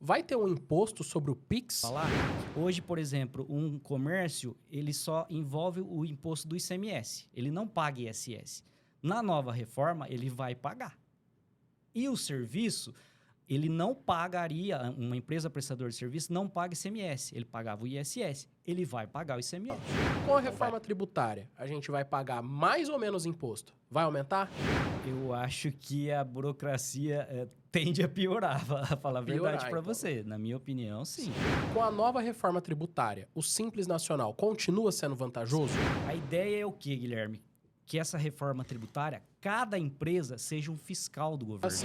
vai ter um imposto sobre o Pix? Hoje, por exemplo, um comércio, ele só envolve o imposto do ICMS. Ele não paga ISS. Na nova reforma, ele vai pagar. E o serviço, ele não pagaria, uma empresa prestadora de serviço não paga ICMS. Ele pagava o ISS. Ele vai pagar o ICMS. Com a reforma tributária, a gente vai pagar mais ou menos imposto? Vai aumentar? Eu acho que a burocracia tende a piorar, a falar a verdade para então. você. Na minha opinião, sim. Com a nova reforma tributária, o Simples Nacional continua sendo vantajoso? A ideia é o quê, Guilherme? Que essa reforma tributária, cada empresa seja um fiscal do governo.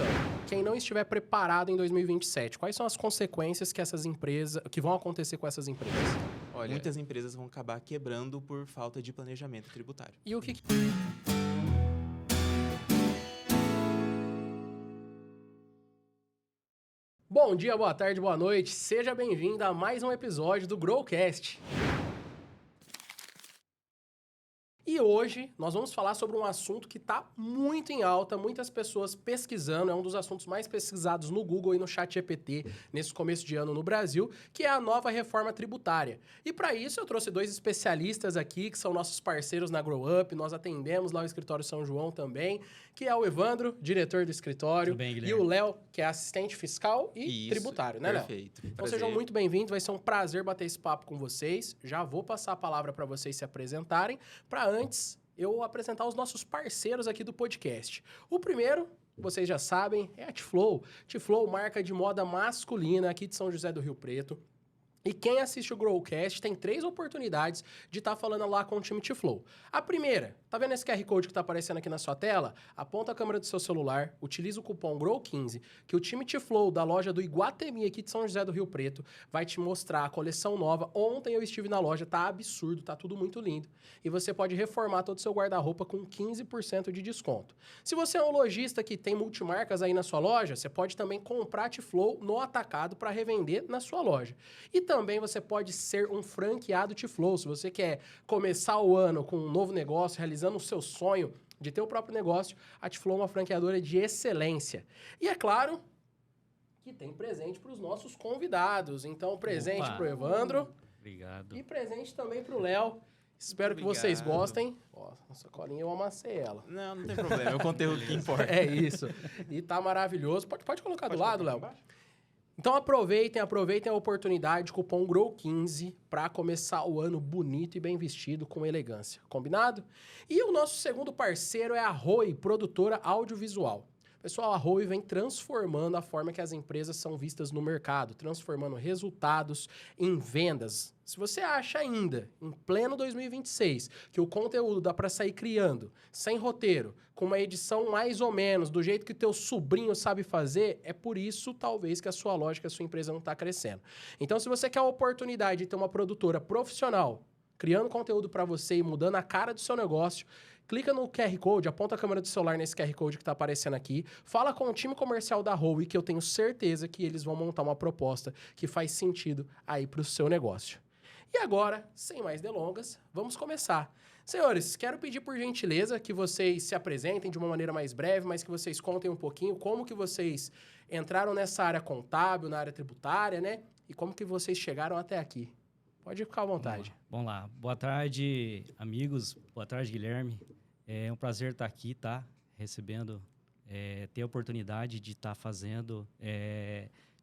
Quem não estiver preparado em 2027, quais são as consequências que vão acontecer com essas empresas? Olha, muitas empresas vão acabar quebrando por falta de planejamento tributário. E o que... Bom dia, boa tarde, boa noite. Seja bem-vindo a mais um episódio do Growcast. E hoje nós vamos falar sobre um assunto que está muito em alta, muitas pessoas pesquisando, é um dos assuntos mais pesquisados no Google e no ChatGPT nesse começo de ano no Brasil, que é a nova reforma tributária. E para isso eu trouxe dois especialistas aqui, que são nossos parceiros na Grow Up, nós atendemos lá o escritório São João também, que é o Evandro, diretor do escritório, e o Léo, que é assistente fiscal e tributário, né, Léo? Perfeito. Então sejam muito bem-vindos, vai ser um prazer bater esse papo com vocês. Já vou passar a palavra para vocês se apresentarem, para antes eu apresentar os nossos parceiros aqui do podcast. O primeiro, vocês já sabem, é a T-Flow. T-Flow, marca de moda masculina aqui de São José do Rio Preto. E quem assiste o Growcast tem 3 oportunidades de estar falando lá com o time T-Flow. A primeira, tá vendo esse QR Code que tá aparecendo aqui na sua tela? Aponta a câmera do seu celular, utiliza o cupom GROW15, que o time T-Flow da loja do Iguatemi aqui de São José do Rio Preto vai te mostrar a coleção nova. Ontem eu estive na loja, tá absurdo, tá tudo muito lindo. E você pode reformar todo o seu guarda-roupa com 15% de desconto. Se você é um lojista que tem multimarcas aí na sua loja, você pode também comprar T-Flow no atacado para revender na sua loja. E também você pode ser um franqueado T-Flow. Se você quer começar o ano com um novo negócio, realizando o seu sonho de ter o próprio negócio, a T-Flow é uma franqueadora de excelência. E é claro que tem presente para os nossos convidados. Então, presente para o Evandro. Obrigado. E presente também para o Léo. Espero que vocês gostem. Ó, essa colinha eu amassei ela. Não tem problema. É o conteúdo que importa. É isso. E tá maravilhoso. Pode colocar do lado, Léo. Então aproveitem a oportunidade, cupom GROW15 para começar o ano bonito e bem vestido, com elegância. Combinado? E o nosso segundo parceiro é a Roy, produtora audiovisual. Pessoal, a Roy vem transformando a forma que as empresas são vistas no mercado, transformando resultados em vendas. Se você acha ainda, em pleno 2026, que o conteúdo dá para sair criando, sem roteiro, com uma edição mais ou menos, do jeito que teu sobrinho sabe fazer, é por isso, talvez, que a sua loja, que a sua empresa não está crescendo. Então, se você quer a oportunidade de ter uma produtora profissional, criando conteúdo para você e mudando a cara do seu negócio, clica no QR Code, aponta a câmera do celular nesse QR Code que está aparecendo aqui, fala com o time comercial da Rowe, que eu tenho certeza que eles vão montar uma proposta que faz sentido aí para o seu negócio. E agora, sem mais delongas, vamos começar. Senhores, quero pedir por gentileza que vocês se apresentem de uma maneira mais breve, mas que vocês contem um pouquinho como que vocês entraram nessa área contábil, na área tributária, né? E como que vocês chegaram até aqui. Pode ficar à vontade. Vamos lá. Boa tarde, amigos. Boa tarde, Guilherme. É um prazer estar aqui, tá? Recebendo, ter a oportunidade de estar fazendo,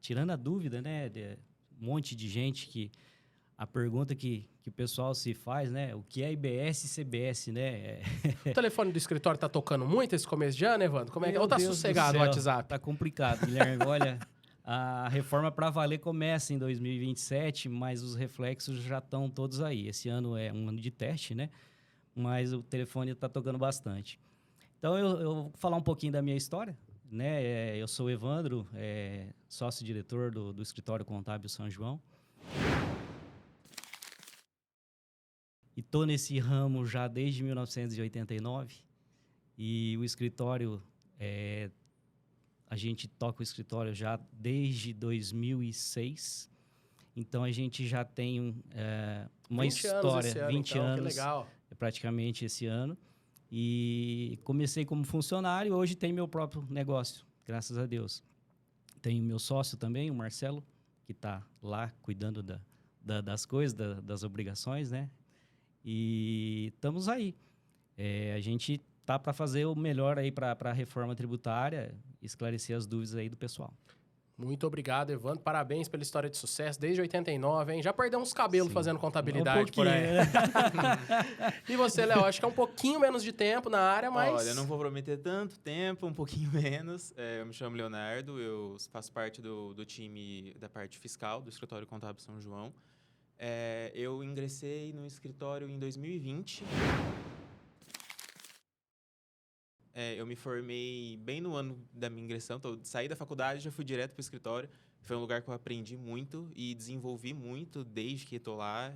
tirando a dúvida, né? De um monte de gente que... A pergunta que o pessoal se faz, né? O que é IBS e CBS, né? O telefone do escritório tá tocando muito esse começo de ano, Evandro? Como é que... Ou tá sossegado o WhatsApp? Tá complicado, Guilherme. Olha, a reforma para valer começa em 2027, mas os reflexos já estão todos aí. Esse ano é um ano de teste, né? Mas o telefone tá tocando bastante. Então, eu vou falar um pouquinho da minha história, né? Eu sou o Evandro, sócio-diretor do Escritório Contábil São João. E estou nesse ramo já desde 1989. E o escritório, a gente toca o escritório já desde 2006. Então, a gente já tem uma história, 20 anos, que legal. Praticamente esse ano. E comecei como funcionário, hoje tenho meu próprio negócio, graças a Deus. Tenho meu sócio também, o Marcelo, que está lá cuidando das coisas, das obrigações, né? E estamos aí. A gente tá para fazer o melhor aí para a reforma tributária, esclarecer as dúvidas aí do pessoal. Muito obrigado, Evandro. Parabéns pela história de sucesso desde 89, hein? Já perdeu uns cabelos Sim. fazendo contabilidade por aí. Né? E você, Léo? Acho que é um pouquinho menos de tempo na área, mas... Olha, eu não vou prometer tanto tempo, um pouquinho menos. Eu me chamo Leonardo, eu faço parte do time da parte fiscal do Escritório Contábil São João. Eu ingressei no escritório em 2020. Eu me formei bem no ano da minha ingressão, saí da faculdade e já fui direto para o escritório. Foi um lugar que eu aprendi muito e desenvolvi muito desde que estou lá.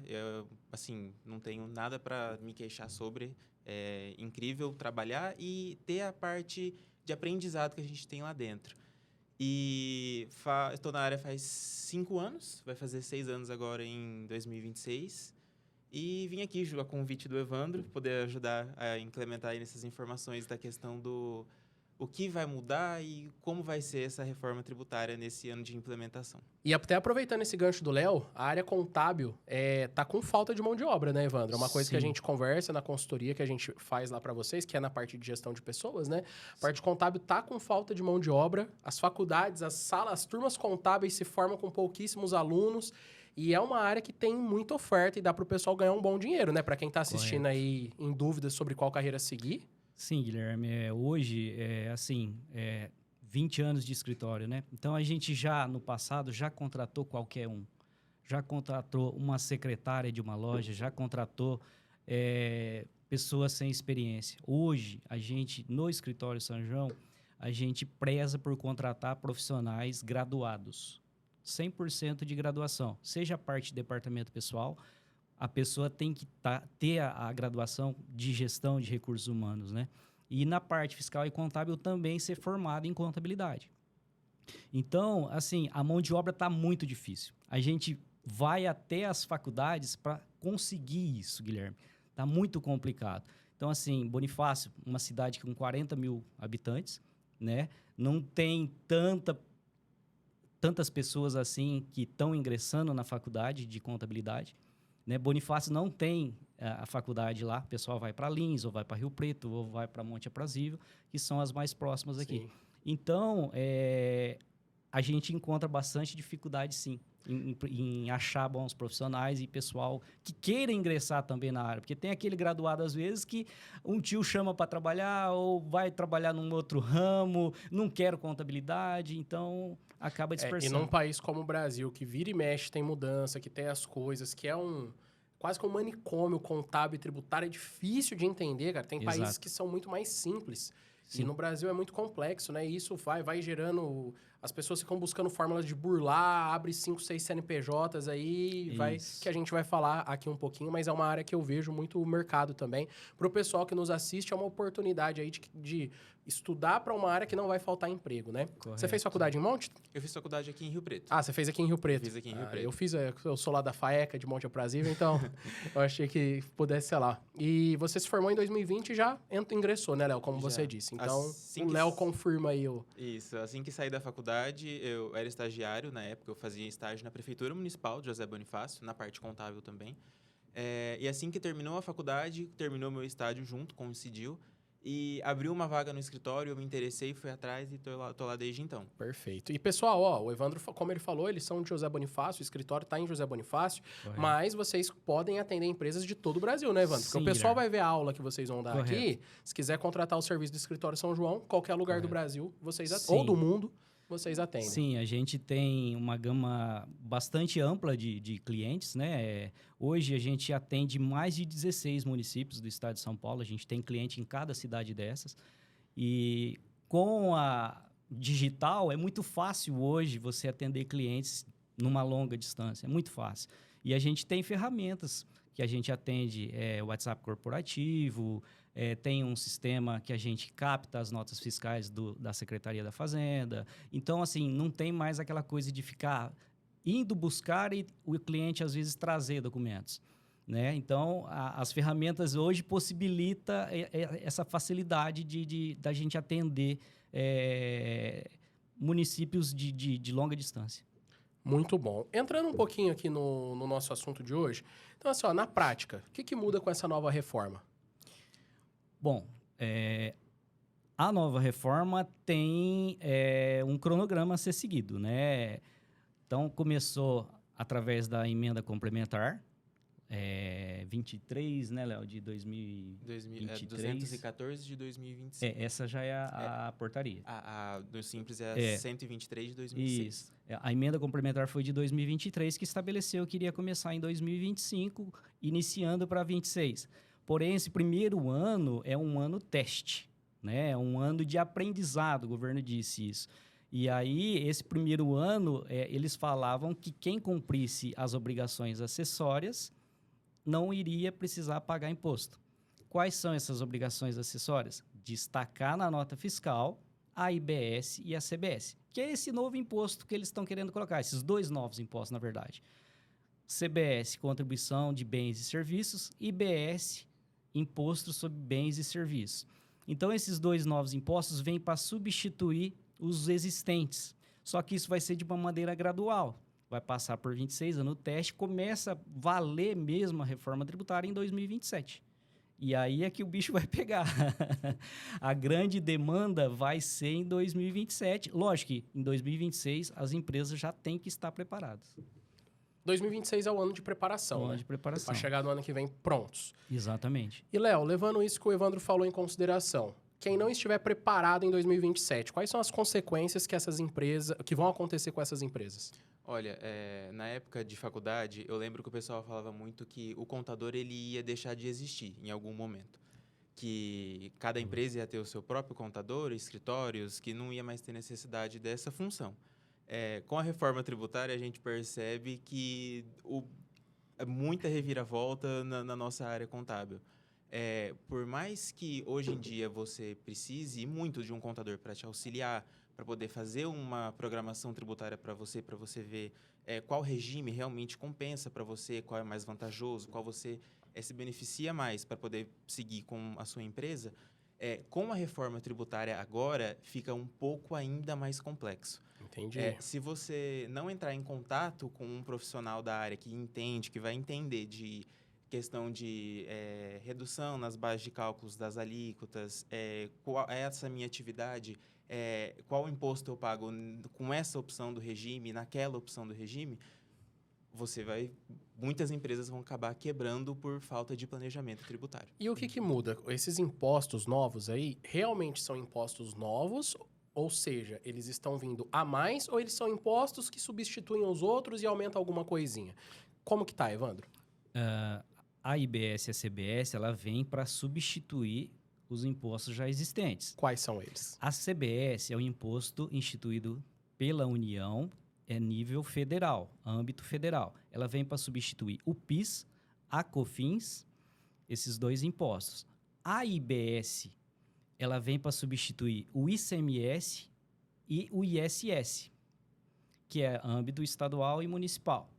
Assim, não tenho nada para me queixar sobre. É incrível trabalhar e ter a parte de aprendizado que a gente tem lá dentro. E estou na área faz 5 anos, vai fazer 6 anos agora em 2026. E vim aqui, a convite do Evandro, poder ajudar a implementar aí nessas informações da questão do o que vai mudar e como vai ser essa reforma tributária nesse ano de implementação. E até aproveitando esse gancho do Léo, a área contábil tá com falta de mão de obra, né, Evandro? É uma coisa que a gente conversa na consultoria que a gente faz lá para vocês, que é na parte de gestão de pessoas, né? A parte contábil tá com falta de mão de obra. As faculdades, as salas, as turmas contábeis se formam com pouquíssimos alunos. E é uma área que tem muita oferta e dá para o pessoal ganhar um bom dinheiro, né? Para quem está assistindo aí em dúvidas sobre qual carreira seguir. Sim, Guilherme. Hoje, 20 anos de escritório, né? Então, a gente já, no passado, já contratou qualquer um. Já contratou uma secretária de uma loja, já contratou pessoas sem experiência. Hoje, a gente, no escritório São João, a gente preza por contratar profissionais graduados. 100% de graduação. Seja a parte de departamento pessoal, a pessoa tem que ter a graduação de gestão de recursos humanos, né? E na parte fiscal e contábil também ser formado em contabilidade. Então, assim, a mão de obra está muito difícil. A gente vai até as faculdades para conseguir isso, Guilherme. Está muito complicado. Então, assim, Bonifácio, uma cidade com 40 mil habitantes, né? Não tem tantas pessoas assim que estão ingressando na faculdade de contabilidade, né? Bonifácio não tem a faculdade lá, o pessoal vai para Lins, ou vai para Rio Preto, ou vai para Monte Aprazível, que são as mais próximas aqui. Sim. Então, a gente encontra bastante dificuldade, sim, em achar bons profissionais e pessoal que queira ingressar também na área. Porque tem aquele graduado, às vezes, que um tio chama para trabalhar ou vai trabalhar num outro ramo, não quer contabilidade, então acaba dispersando. E num país como o Brasil, que vira e mexe, tem mudança, que tem as coisas, que é quase que um manicômio contábil e tributário, é difícil de entender, cara. Tem países que são muito mais simples. Sim. E no Brasil é muito complexo, né? E isso vai gerando... As pessoas ficam buscando fórmulas de burlar, abre 5, 6 CNPJs aí, que a gente vai falar aqui um pouquinho, mas é uma área que eu vejo muito mercado também. Para o pessoal que nos assiste, é uma oportunidade aí de estudar para uma área que não vai faltar emprego, né? Correto. Você fez faculdade em Monte? Eu fiz faculdade aqui em Rio Preto. Ah, você fez aqui em Rio Preto. Fiz aqui em Rio Preto. Eu sou lá da FAECA, de Monte Aprazível, então eu achei que pudesse ser lá. E você se formou em 2020 e já ingressou, né, Léo? Como você disse. Então, o Léo confirma aí o... Isso, assim que saí da faculdade, eu era estagiário na época, eu fazia estágio na Prefeitura Municipal de José Bonifácio, na parte contábil também. E assim que terminou a faculdade, terminou meu estágio junto com o CIDIL, e abriu uma vaga no escritório, eu me interessei, fui atrás e tô lá desde então. Perfeito. E pessoal, o Evandro, como ele falou, eles são de José Bonifácio, o escritório está em José Bonifácio, mas vocês podem atender empresas de todo o Brasil, né, Evandro? Porque o pessoal vai ver a aula que vocês vão dar aqui, se quiser contratar o serviço do escritório São João, qualquer lugar do Brasil, vocês atendem, ou do mundo, vocês atendem. Sim, a gente tem uma gama bastante ampla de clientes, né? Hoje a gente atende mais de 16 municípios do estado de São Paulo, a gente tem cliente em cada cidade dessas. E com a digital é muito fácil hoje você atender clientes numa longa distância, é muito fácil. E a gente tem ferramentas que a gente atende, WhatsApp corporativo, tem um sistema que a gente capta as notas fiscais da Secretaria da Fazenda. Então, assim, não tem mais aquela coisa de ficar indo buscar e o cliente, às vezes, trazer documentos, né? Então, as ferramentas hoje possibilitam essa facilidade da gente atender municípios de longa distância. Muito bom. Entrando um pouquinho aqui no nosso assunto de hoje. Então, assim, ó, na prática, o que muda com essa nova reforma? Bom, a nova reforma tem um cronograma a ser seguido, né? Então, começou através da emenda complementar, 23, né, Léo, de 2023. 214 de 2025. Essa já é a portaria. A do Simples é a 123 de 2006. Isso. A emenda complementar foi de 2023, que estabeleceu que iria começar em 2025, iniciando para 26. Porém, esse primeiro ano é um ano teste, né? É um ano de aprendizado, o governo disse isso. E aí, esse primeiro ano, eles falavam que quem cumprisse as obrigações acessórias não iria precisar pagar imposto. Quais são essas obrigações acessórias? Destacar na nota fiscal a IBS e a CBS, que é esse novo imposto que eles estão querendo colocar, esses dois novos impostos, na verdade. CBS, contribuição de bens e serviços, IBS, imposto sobre bens e serviços. Então, esses dois novos impostos vêm para substituir os existentes, só que isso vai ser de uma maneira gradual. Vai passar por 26 anos o teste, começa a valer mesmo a reforma tributária em 2027. E aí é que o bicho vai pegar. A grande demanda vai ser em 2027. Lógico que em 2026 as empresas já têm que estar preparadas. 2026 é o ano de preparação, Ano né? de preparação. Para chegar no ano que vem prontos. Exatamente. E, Léo, levando isso que o Evandro falou em consideração, quem não estiver preparado em 2027, quais são as consequências que vão acontecer com essas empresas? Olha, na época de faculdade, eu lembro que o pessoal falava muito que o contador ele ia deixar de existir em algum momento. Que cada empresa ia ter o seu próprio contador, escritórios, que não ia mais ter necessidade dessa função. Com a reforma tributária, a gente percebe que muita reviravolta na nossa área contábil. Por mais que hoje em dia você precise muito de um contador para te auxiliar, para poder fazer uma programação tributária para você ver qual regime realmente compensa para você, qual é mais vantajoso, qual você se beneficia mais para poder seguir com a sua empresa, com a reforma tributária agora fica um pouco ainda mais complexo. Entendi. Se você não entrar em contato com um profissional da área que entende, que vai entender de questão de redução nas bases de cálculos das alíquotas, qual é essa minha atividade, qual imposto eu pago com essa opção do regime, naquela opção do regime, muitas empresas vão acabar quebrando por falta de planejamento tributário. E o que muda? Esses impostos novos aí, realmente são impostos novos? Ou seja, eles estão vindo a mais ou eles são impostos que substituem os outros e aumentam alguma coisinha? Como que tá, Evandro? A IBS e a CBS, ela vem para substituir os impostos já existentes. Quais são eles? A CBS é um imposto instituído pela União, nível federal, âmbito federal. Ela vem para substituir o PIS, a COFINS, esses dois impostos. A IBS, ela vem para substituir o ICMS e o ISS, que é âmbito estadual e municipal,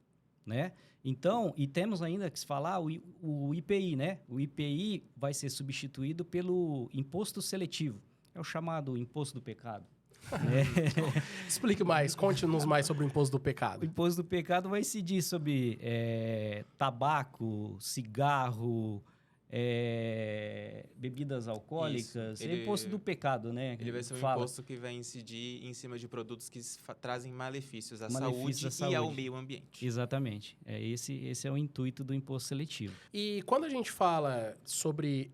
né? Então, e temos ainda que se falar o IPI, né? O IPI vai ser substituído pelo imposto seletivo. É o chamado imposto do pecado. Explique mais, conte-nos mais sobre o imposto do O pecado. imposto do pecado vai incidir sobre tabaco, cigarro, bebidas alcoólicas. É o imposto do pecado, né? Ele vai ser um imposto que vai incidir em cima de produtos que trazem malefícios à saúde e ao meio ambiente. Exatamente. Esse é o intuito do imposto seletivo. E quando a gente fala sobre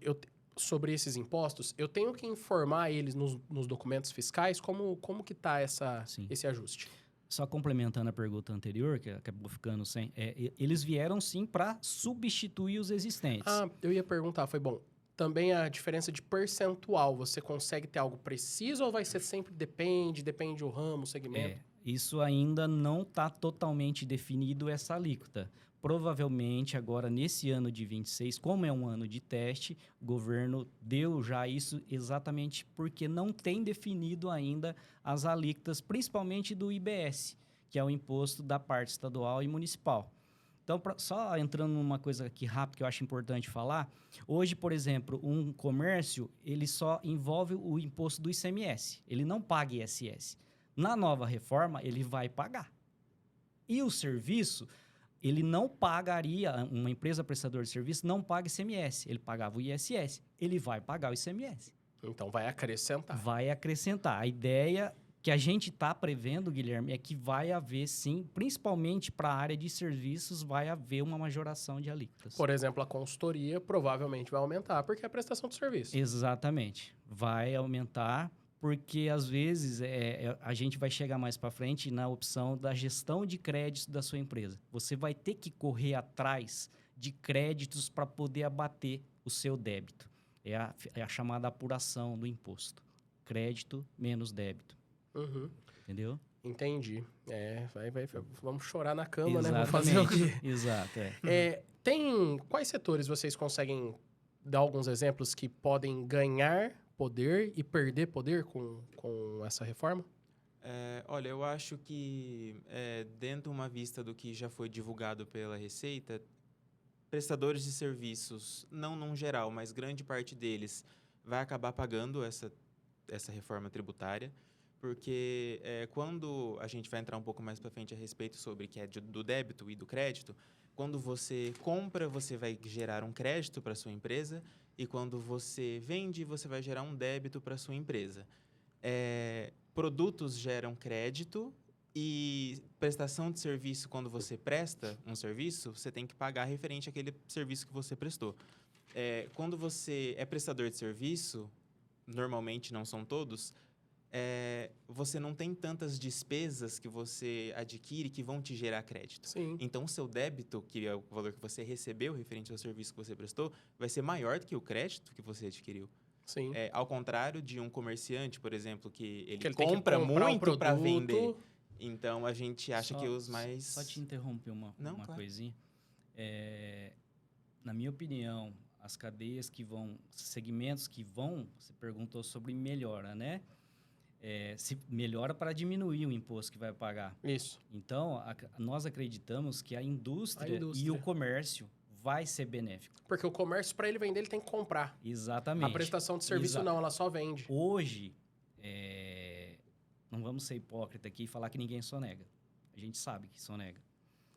esses impostos, eu tenho que informar eles nos documentos fiscais como que está esse ajuste. Só complementando a pergunta anterior, que acabou ficando sem... eles vieram, sim, para substituir os existentes. Ah, eu ia perguntar, foi bom. Também a diferença de percentual, você consegue ter algo preciso ou vai ser sempre depende o ramo, o segmento? Isso ainda não está totalmente definido, essa alíquota. Provavelmente, agora, nesse ano de 26, como é um ano de teste, o governo deu já isso exatamente porque não tem definido ainda as alíquotas, principalmente do IBS, que é o imposto da parte estadual e municipal. Então, só entrando numa coisa aqui rápido que eu acho importante falar, hoje, por exemplo, um comércio, ele só envolve o imposto do ICMS, ele não paga ISS. Na nova reforma, ele vai pagar. E o serviço, ele não pagaria, uma empresa prestadora de serviço não paga ICMS, ele pagava o ISS, ele vai pagar o ICMS. Então vai acrescentar. Vai acrescentar. A ideia que a gente está prevendo, Guilherme, é que vai haver, sim, principalmente para a área de serviços, vai haver uma majoração de alíquotas. Por exemplo, a consultoria provavelmente vai aumentar, porque é a prestação de serviço. Exatamente. Vai aumentar, porque às vezes a gente vai chegar mais para frente na opção da gestão de créditos da sua empresa. Você vai ter que correr atrás de créditos para poder abater o seu débito. É a chamada apuração do imposto. Crédito menos débito. Uhum. Entendeu? Entendi. Vamos chorar na cama, né? Vamos Exatamente. fazer o quê? Exato, Quais setores vocês conseguem dar alguns exemplos que podem ganhar poder e perder poder com essa reforma? Olha, eu acho que dentro de uma vista do que já foi divulgado pela Receita, prestadores de serviços, não num geral, mas grande parte deles vai acabar pagando essa reforma tributária, porque quando a gente vai entrar um pouco mais para frente a respeito sobre que é do débito e do crédito, quando você compra, você vai gerar um crédito para sua empresa, e quando você vende, você vai gerar um débito para sua empresa. Produtos geram crédito e prestação de serviço, quando você presta um serviço, você tem que pagar referente àquele serviço que você prestou. Quando você é prestador de serviço, normalmente não são todos, você não tem tantas despesas que você adquire que vão te gerar crédito. Sim. Então, o seu débito, que é o valor que você recebeu referente ao serviço que você prestou, vai ser maior do que o crédito que você adquiriu. Sim. Ao contrário de um comerciante, por exemplo, que ele tem que compra comprar muito para produto. vender. Então, a gente acha que os mais... Só te interromper uma claro. coisinha. Na minha opinião, as cadeias segmentos que vão, você perguntou sobre melhora, né? Se melhora para diminuir o imposto que vai pagar. Isso. Então, nós acreditamos que a indústria e o comércio vai ser benéfico. Porque o comércio, para ele vender, ele tem que comprar. Exatamente. A prestação de serviço não, ela só vende. Hoje, não vamos ser hipócrita aqui e falar que ninguém sonega. A gente sabe que sonega.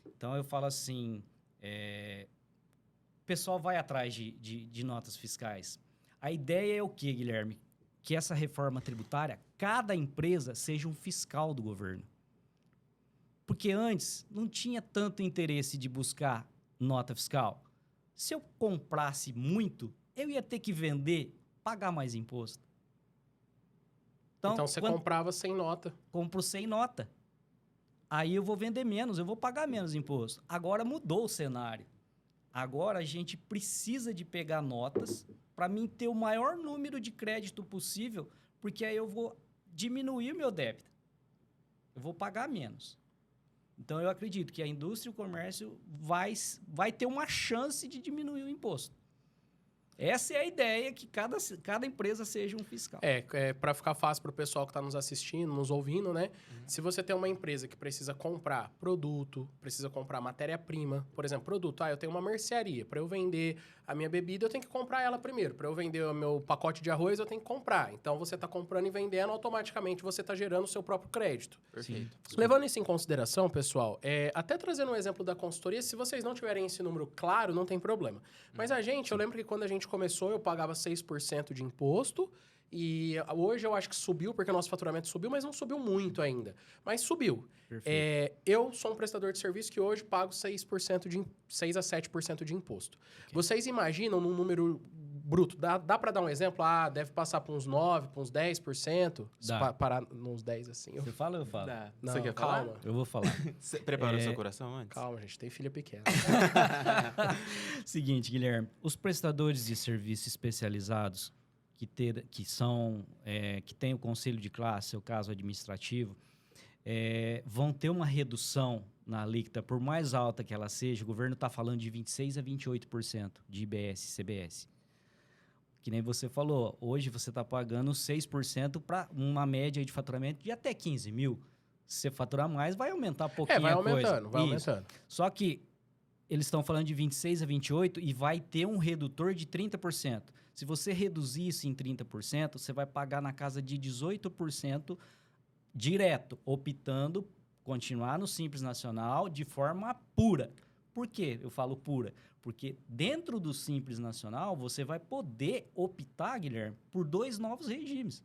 Então, eu falo assim, o pessoal vai atrás de notas fiscais. A ideia é o quê, Guilherme? Que essa reforma tributária, cada empresa seja um fiscal do governo. Porque antes não tinha tanto interesse de buscar nota fiscal. Se eu comprasse muito, eu ia ter que vender, pagar mais imposto. Então você comprava sem nota. Compro sem nota. Aí eu vou vender menos, eu vou pagar menos imposto. Agora mudou o cenário. Agora a gente precisa de pegar notas para mim ter o maior número de crédito possível, porque aí eu vou diminuir o meu débito. Eu vou pagar menos. Então, eu acredito que a indústria e o comércio vai ter uma chance de diminuir o imposto. Essa é a ideia, que cada empresa seja um fiscal. Para ficar fácil para o pessoal que está nos assistindo, nos ouvindo, né? Se você tem uma empresa que precisa comprar produto, precisa comprar matéria-prima, por exemplo, produto, eu tenho uma mercearia, para eu vender a minha bebida, eu tenho que comprar ela primeiro. Para eu vender o meu pacote de arroz, eu tenho que comprar. Então, você está comprando e vendendo, automaticamente você está gerando o seu próprio crédito. Perfeito. Levando isso em consideração, pessoal, até trazendo um exemplo da consultoria, se vocês não tiverem esse número claro, não tem problema. Mas eu lembro que quando a gente começou, eu pagava 6% de imposto, e hoje eu acho que subiu, porque o nosso faturamento subiu, mas não subiu muito ainda. Mas subiu. Eu sou um prestador de serviço que hoje pago 6 a 7% de imposto. Okay. Vocês imaginam num número bruto, dá para dar um exemplo? Deve passar para uns 9%, para uns 10%? Dá. Parar nos 10 assim. Você fala ou eu falo? Dá. Não, Você quer calma. falar? Eu vou falar. Você preparou seu coração antes? Calma, gente, tem filha pequena. Seguinte, Guilherme, os prestadores de serviços especializados que têm o conselho de classe, seu caso administrativo, vão ter uma redução na alíquota, por mais alta que ela seja. O governo está falando de 26% a 28% de IBS e CBS. Que nem você falou, hoje você está pagando 6% para uma média de faturamento de até 15 mil. Se você faturar mais, vai aumentar um pouquinho vai a coisa. aumentando, aumentando. Só que eles estão falando de 26% a 28% e vai ter um redutor de 30%. Se você reduzir isso em 30%, você vai pagar na casa de 18% direto, optando continuar no Simples Nacional de forma pura. Por quê? Eu falo pura. Porque dentro do Simples Nacional, você vai poder optar, Guilherme, por 2 novos regimes.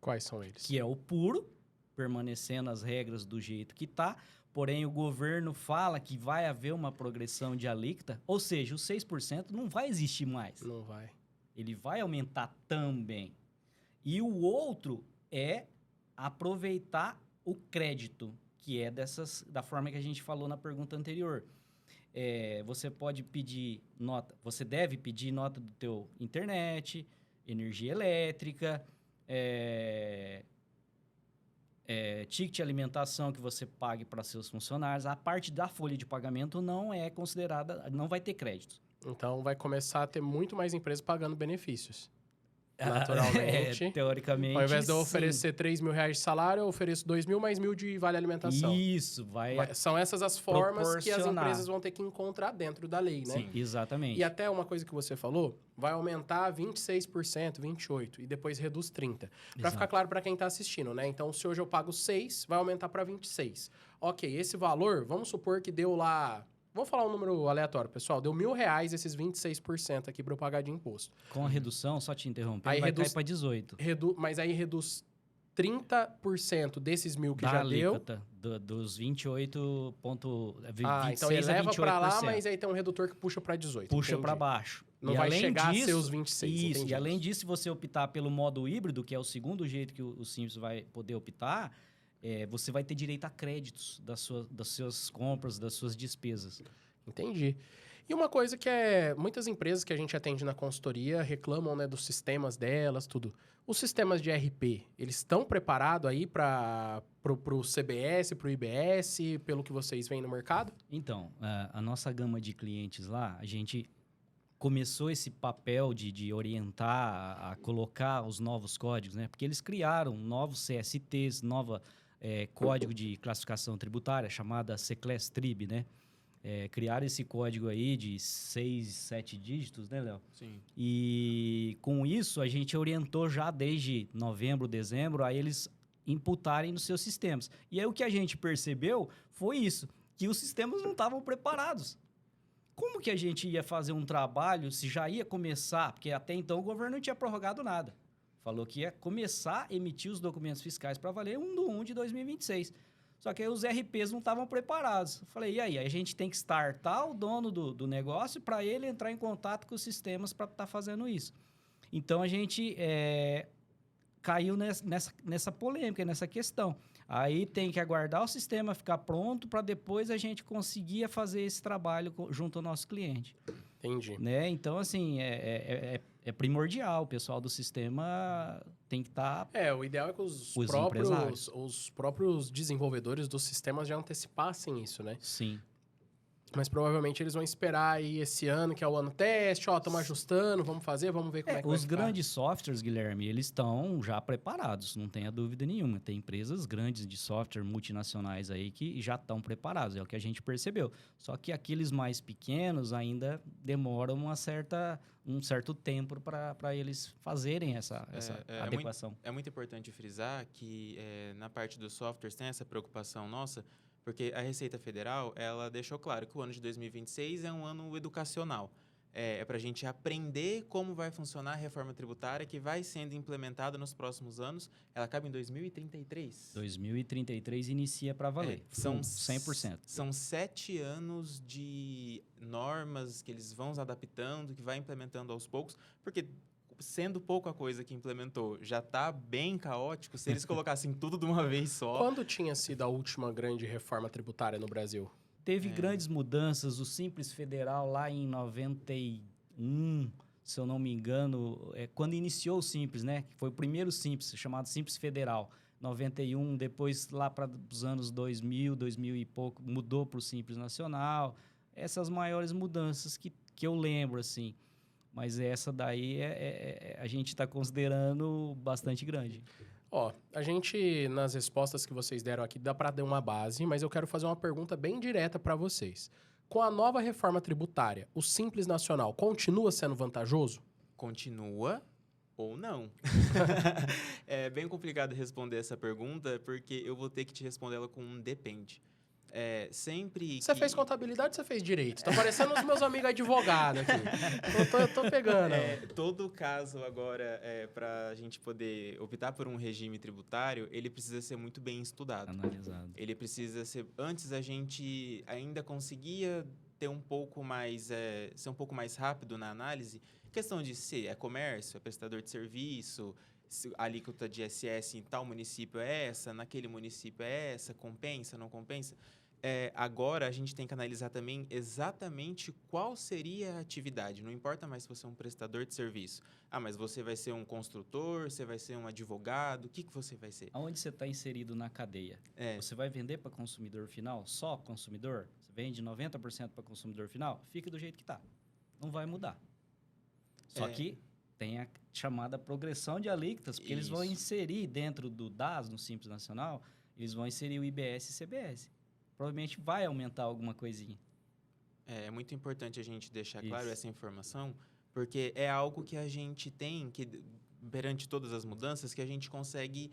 Quais são eles? Que é o puro, permanecendo as regras do jeito que está, porém o governo fala que vai haver uma progressão de alíquota, ou seja, os 6% não vai existir mais. Não vai. Ele vai aumentar também. E o outro é aproveitar o crédito, que é da forma que a gente falou na pergunta anterior. Você pode pedir nota, você deve pedir nota do teu internet, energia elétrica, ticket de alimentação que você pague para seus funcionários. A parte da folha de pagamento não é considerada, não vai ter crédito. Então vai começar a ter muito mais empresas pagando benefícios. Naturalmente. Teoricamente, ao invés de eu sim. oferecer 3 mil reais de salário, eu ofereço 2 mil mais 1.000 de vale alimentação. Isso, São essas as formas que as proporcionar. empresas vão ter que encontrar dentro da lei, né? Sim, exatamente. E até uma coisa que você falou, vai aumentar 26%, 28% e depois reduz 30%. Para Exato. ficar claro para quem está assistindo, né? Então, se hoje eu pago 6, vai aumentar para 26. Ok, esse valor, vamos supor que deu lá... Vamos falar um número aleatório, pessoal. Deu R$1.000 esses 26% aqui para eu pagar de imposto. Com a redução, só te interrompendo, Aí vai cair para 18%. Mas aí reduz 30% desses 1.000 que Da já deu. alíquota, dos 28 ponto, 26 Então ele a leva 28%. para lá, mas aí tem um redutor que puxa para 18. Puxa Entendi. para baixo. Não E vai além chegar disso, a ser os 26. Isso, entendi. e além disso, se você optar pelo modo híbrido, que é o segundo jeito que o Simples vai poder optar, você vai ter direito a créditos das suas compras, das suas despesas. Entendi. E uma coisa que muitas empresas que a gente atende na consultoria reclamam, né, dos sistemas delas, tudo. Os sistemas de ERP, eles estão preparados aí para o CBS, para o IBS, pelo que vocês veem no mercado? Então, a nossa gama de clientes lá, a gente começou esse papel de orientar, a colocar os novos códigos, né? Porque eles criaram novos CSTs, código de classificação tributária, chamada CClass Trib, né? Criaram esse código aí de 6, 7 dígitos, né, Léo? Sim. E com isso, a gente orientou já desde novembro, dezembro, a eles imputarem nos seus sistemas. E aí o que a gente percebeu foi isso, que os sistemas não estavam preparados. Como que a gente ia fazer um trabalho se já ia começar? Porque até então o governo não tinha prorrogado nada. Falou que ia começar a emitir os documentos fiscais para valer 1/1 de 2026. Só que aí os RPs não estavam preparados. Eu falei, e aí? A gente tem que startar o dono do negócio para ele entrar em contato com os sistemas para estar fazendo isso. Então, a gente caiu nessa polêmica, nessa questão. Aí tem que aguardar o sistema ficar pronto para depois a gente conseguir fazer esse trabalho junto ao nosso cliente. Entendi. Né? Então, assim, é primordial. O pessoal do sistema tem que estar... O ideal é que os empresários. próprios desenvolvedores dos sistemas já antecipassem isso, né? Sim. Mas provavelmente eles vão esperar aí esse ano, que é o ano teste, estamos ajustando, vamos fazer, vamos ver como é que vai Os ficar. grandes softwares, Guilherme, eles estão já preparados, não tenha dúvida nenhuma. Tem empresas grandes de software multinacionais aí que já estão preparados, é o que a gente percebeu. Só que aqueles mais pequenos ainda demoram um certo tempo para eles fazerem essa adequação. É muito importante frisar que na parte dos softwares tem essa preocupação nossa, porque a Receita Federal, ela deixou claro que o ano de 2026 é um ano educacional. É para a gente aprender como vai funcionar a reforma tributária que vai sendo implementada nos próximos anos. Ela acaba em 2033. 2033 inicia para valer. São 100%. São 7 anos de normas que eles vão adaptando, que vai implementando aos poucos, porque... sendo pouca coisa que implementou, já está bem caótico. Se eles colocassem tudo de uma vez só... Quando tinha sido a última grande reforma tributária no Brasil? Teve grandes mudanças. O Simples Federal lá em 91, se eu não me engano, quando iniciou o Simples, né? Que foi o primeiro Simples, chamado Simples Federal. 91, depois lá para os anos 2000 e pouco, mudou para o Simples Nacional. Essas maiores mudanças que eu lembro, assim... Mas essa daí a gente está considerando bastante grande. A gente, nas respostas que vocês deram aqui, dá para dar uma base, mas eu quero fazer uma pergunta bem direta para vocês. Com a nova reforma tributária, o Simples Nacional continua sendo vantajoso? Continua, ou não. É bem complicado responder essa pergunta, porque eu vou ter que te responder ela com um depende. Sempre Você que... fez contabilidade ou você fez direito? Tá parecendo os meus amigos advogados aqui. Eu tô pegando. Todo caso agora, para a gente poder optar por um regime tributário, ele precisa ser muito bem estudado. Analisado. Ele precisa ser... Antes a gente ainda conseguia ter um pouco mais... ser um pouco mais rápido na análise. Questão de se é comércio, é prestador de serviço, se a alíquota de ISS em tal município é essa, naquele município é essa, compensa, não compensa. Agora a gente tem que analisar também exatamente qual seria a atividade. Não importa mais se você é um prestador de serviço. Mas você vai ser um construtor, você vai ser um advogado, o que você vai ser? Aonde você está inserido na cadeia? Você vai vender para consumidor final? Só consumidor? Você vende 90% para consumidor final? Fica do jeito que está. Não vai mudar. Só que tem a chamada progressão de alíquotas, porque eles vão inserir dentro do DAS, no Simples Nacional, eles vão inserir o IBS e CBS. Provavelmente vai aumentar alguma coisinha. É muito importante a gente deixar claro essa informação, porque é algo que a gente tem, que perante todas as mudanças, que a gente consegue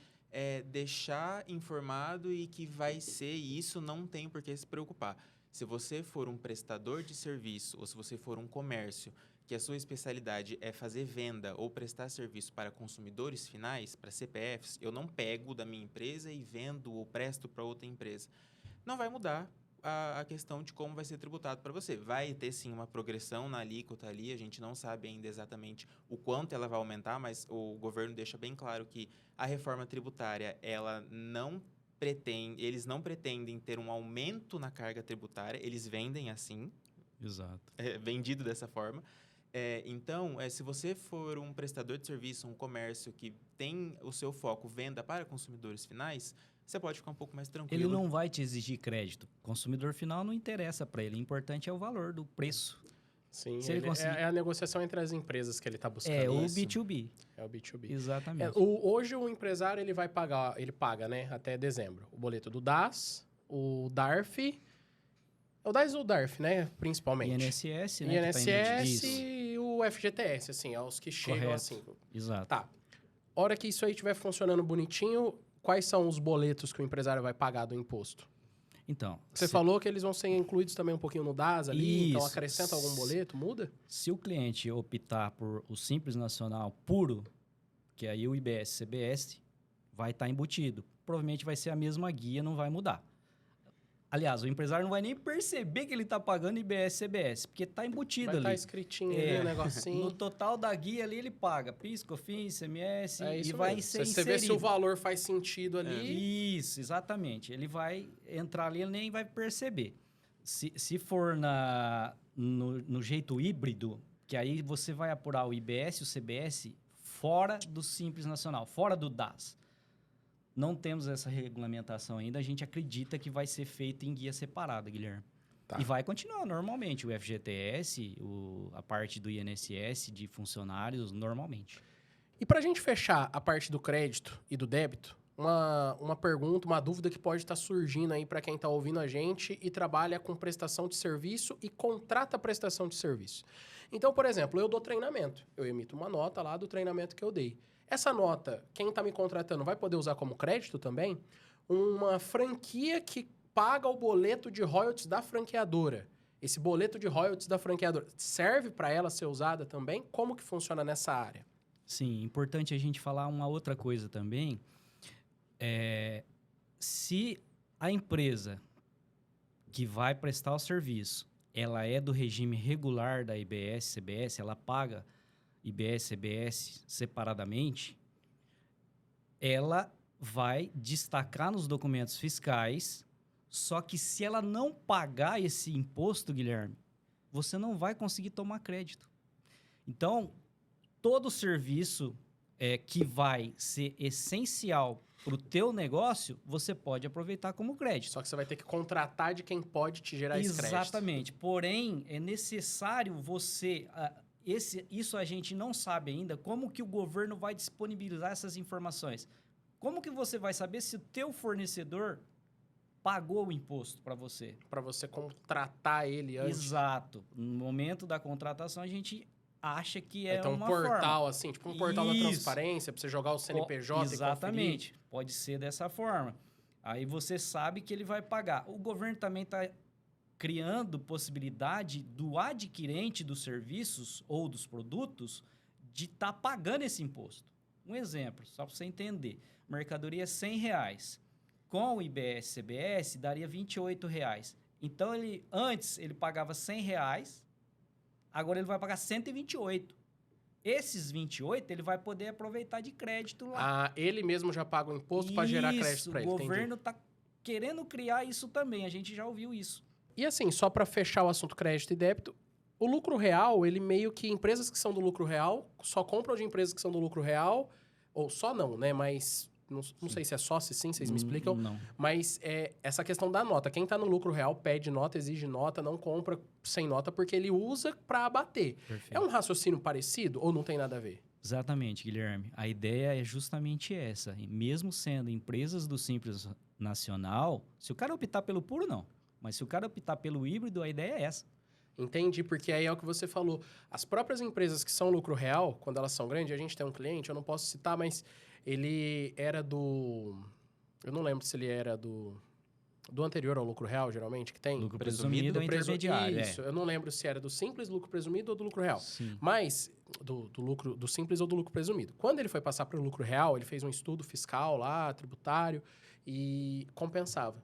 deixar informado e que vai ser, e isso não tem por que se preocupar. Se você for um prestador de serviço ou se você for um comércio, que a sua especialidade é fazer venda ou prestar serviço para consumidores finais, para CPFs, eu não pego da minha empresa e vendo ou presto para outra empresa. Não vai mudar a questão de como vai ser tributado para você. Vai ter, sim, uma progressão na alíquota ali, a gente não sabe ainda exatamente o quanto ela vai aumentar, mas o governo deixa bem claro que a reforma tributária, eles não pretendem ter um aumento na carga tributária, eles vendem assim. Exato. Vendido dessa forma. Então, se você for um prestador de serviço, um comércio que tem o seu foco venda para consumidores finais, você pode ficar um pouco mais tranquilo. Ele não vai te exigir crédito. Consumidor final não interessa para ele. O importante é o valor do preço. Sim, Se ele conseguir... é a negociação entre as empresas que ele está buscando. É o B2B. É o B2B. Exatamente. Hoje o empresário ele paga, né, até dezembro, o boleto do DAS, o DARF, o DAS ou o DARF, né, principalmente. INSS, né? INSS e o FGTS, assim, é os que chegam. Correto. Assim. Exato. Tá. Hora que isso aí estiver funcionando bonitinho, quais são os boletos que o empresário vai pagar do imposto? Então... Você falou que eles vão ser incluídos também um pouquinho no DAS ali, então acrescenta algum boleto, muda? Se o cliente optar por o Simples Nacional puro, que aí o IBS CBS vai estar embutido. Provavelmente vai ser a mesma guia, não vai mudar. Aliás, o empresário não vai nem perceber que ele está pagando IBS CBS, porque está embutido ali. Vai estar escritinho ali, um negocinho. No total da guia ali, ele paga PIS, COFINS, ICMS e vai ser inserido. Você vê se o valor faz sentido ali. Isso, exatamente. Ele vai entrar ali, ele nem vai perceber. Se for no jeito híbrido, que aí você vai apurar o IBS e o CBS fora do Simples Nacional, fora do DAS. Não temos essa regulamentação ainda. A gente acredita que vai ser feito em guia separada, Guilherme. Tá. E vai continuar normalmente. O FGTS, a parte do INSS de funcionários, normalmente. E para a gente fechar a parte do crédito e do débito, uma pergunta, uma dúvida que pode estar surgindo aí para quem está ouvindo a gente e trabalha com prestação de serviço e contrata prestação de serviço. Então, por exemplo, eu dou treinamento. Eu emito uma nota lá do treinamento que eu dei. Essa nota, quem está me contratando vai poder usar como crédito também? Uma franquia que paga o boleto de royalties da franqueadora. Esse boleto de royalties da franqueadora serve para ela ser usada também? Como que funciona nessa área? Sim, importante a gente falar uma outra coisa também. Se a empresa que vai prestar o serviço, ela é do regime regular da IBS, CBS, ela paga IBS, CBS separadamente, ela vai destacar nos documentos fiscais, só que se ela não pagar esse imposto, Guilherme, você não vai conseguir tomar crédito. Então, todo serviço que vai ser essencial para o teu negócio, você pode aproveitar como crédito. Só que você vai ter que contratar de quem pode te gerar esse crédito. Exatamente. Porém, é necessário você... Isso a gente não sabe ainda, como que o governo vai disponibilizar essas informações. Como que você vai saber se o teu fornecedor pagou o imposto para você? Para você contratar ele antes. Exato. No momento da contratação, a gente acha que Aí é tem um uma portal, forma. assim, tipo um portal da Isso. transparência, pra você jogar o CNPJ Exatamente. Pode ser dessa forma. Aí você sabe que ele vai pagar. O governo também está criando possibilidade do adquirente dos serviços ou dos produtos de estar pagando esse imposto. Um exemplo, só para você entender. Mercadoria R$100. Com o IBS-CBS, daria R$28. Então, antes ele pagava R$100, agora ele vai pagar 128. Esses 28 ele vai poder aproveitar de crédito lá. Ah, ele mesmo já paga o imposto para gerar crédito para ele, O entendi. governo está querendo criar isso também, a gente já ouviu isso. E assim, só para fechar o assunto crédito e débito, o lucro real, ele meio que empresas que são do lucro real só compram de empresas que são do lucro real, ou só não, né? Mas não sei se é só, se sim, vocês me explicam. Não. Mas essa questão da nota. Quem tá no lucro real pede nota, exige nota, não compra sem nota porque ele usa para abater. Perfeito. É um raciocínio parecido ou não tem nada a ver? Exatamente, Guilherme. A ideia é justamente essa. E mesmo sendo empresas do Simples Nacional, se o cara optar pelo puro, não. Mas se o cara optar pelo híbrido, a ideia é essa. Entendi, porque aí é o que você falou. As próprias empresas que são lucro real, quando elas são grandes, a gente tem um cliente, eu não posso citar, mas ele era do... Eu não lembro se ele era do anterior ao lucro real, geralmente, que tem. Lucro presumido ou intermediário. Isso, eu não lembro se era do simples, lucro presumido ou do lucro real. Sim. Mas, do simples ou do lucro presumido. Quando ele foi passar para o lucro real, ele fez um estudo fiscal lá, tributário, e compensava.